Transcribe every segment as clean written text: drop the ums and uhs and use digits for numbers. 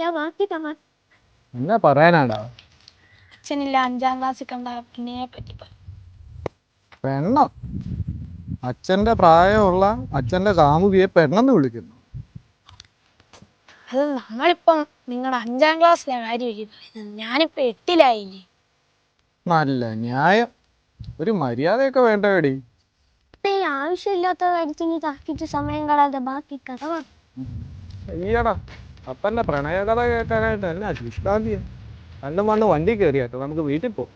ഞാൻ ബാക്കി തമാ എന്നാ പറയാനാടാ? അച്ഛനില്ല 5ാം ക്ലാസ്സിൽ കണ്ട പിന്നെ പറ്റി പെണ്ണം അച്ഛന്റെ പ്രായമുള്ള അച്ഛന്റെ കാമുകിയെ പെണ്ണെന്ന് വിളിക്കുന്നു. അത് നമ്മളിപ്പം നിങ്ങളുടെ 5ാം ക്ലാസ്സിലെ കാര്യം. ഞാനിപ്പോ 8ലായില്ലേ. നല്ല ന്യായം. ഒരു മര്യാദയൊക്കെ വേണ്ടേടി. ഇപ്പൊ ഈ ആവശ്യമില്ലാത്ത കാര്യത്തിന് താക്കിട്ട് സമയം കളയാതെ ബാക്കി കഥ അയ്യടാ, അപ്പന്റെ പ്രണയകഥ കേൾക്കാനായിട്ട് എന്നാ ശുഷ്കാന്തിയ. രണ്ടും വന്ന് വണ്ടി കയറിയാട്ടോ, നമുക്ക് വീട്ടിൽ പോകും.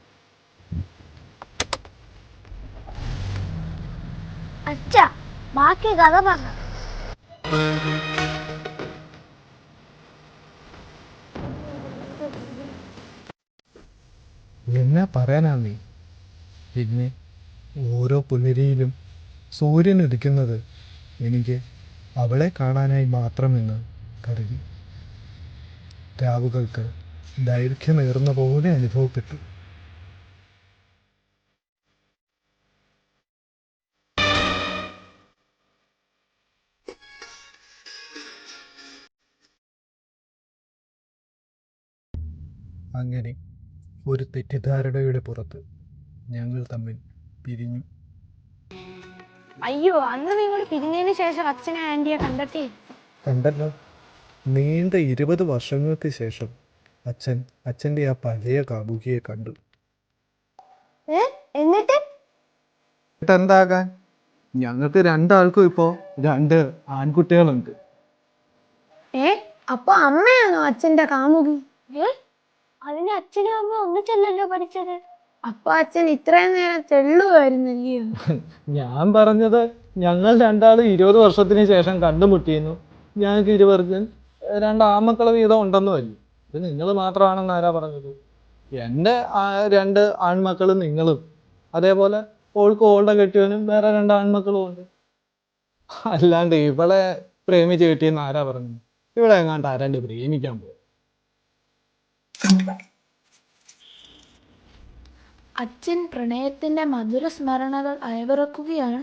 അച്ഛ ബാക്കി കഥ പറഞ്ഞ എന്നാ പറയാനാ നീ? പിന്നെ ഓരോ പുലരിയിലും സൂര്യൻ ഉദിക്കുന്നത് എനിക്ക് അവളെ കാണാനായി മാത്രമെന്ന് കരുതി. രാവുകൾക്ക് ദൈർഘ്യമേറുന്ന പോലെ അനുഭവപ്പെട്ടു. അങ്ങനെ ഒരു തെറ്റിദ്ധാരണയുടെ പുറത്ത് ഞങ്ങൾ തമ്മിൽ പിരിഞ്ഞു. അയ്യോ, അന്ന് നിങ്ങൾ പിരിഞ്ഞതിന് ശേഷം അച്ഛനെ ആന്റിയെ കണ്ടെത്തി? കണ്ടല്ലോ. നീണ്ട 20 വർഷങ്ങൾക്ക് ശേഷം അച്ഛൻ്റെ ആ പഴയ കാമുകിയെ കണ്ടു. എന്നിട്ട് എന്താകാൻ? ഞങ്ങൾക്ക് രണ്ടാൾക്കും ഇപ്പോ 2 ആൺകുട്ടികളുണ്ട്. അപ്പൊ അമ്മയാണോ അച്ഛന്റെ കാമുകി? അതിന് അച്ഛനും അമ്മ ഒന്നിച്ചല്ലല്ലോ പഠിച്ചത്. അപ്പൊ അച്ഛൻ ഇത്രയും നേരം തെള്ളുമായിരുന്നല്ലയോ? ഞാൻ പറഞ്ഞത് ഞങ്ങൾ രണ്ടാളും 20 വർഷത്തിന് ശേഷം കണ്ടുമുട്ടിയിരുന്നു. ഞങ്ങൾക്ക് 2 ആൺമക്കൾ വീതം ഉണ്ടെന്നും അല്ലേ. ഇത് നിങ്ങൾ മാത്രമാണെന്ന് ആരാ പറഞ്ഞത്? എൻ്റെ 2 ആൺമക്കളും നിങ്ങളും, അതേപോലെ ഓൾക്ക് ഓളുടെ കെട്ടിയവനും വേറെ 2 ആൺമക്കളും ഉണ്ട്. അല്ലാണ്ട് ഇവളെ പ്രേമിച്ച് കിട്ടിയെന്ന് ആരാ പറഞ്ഞു? ഇവിടെ എങ്ങാണ്ട് ആരാണ്ട് പ്രേമിക്കാൻ പോകും. അച്ഛൻ പ്രണയത്തിന്റെ മധുര സ്മരണകൾ അയവിറക്കുകയാണ്.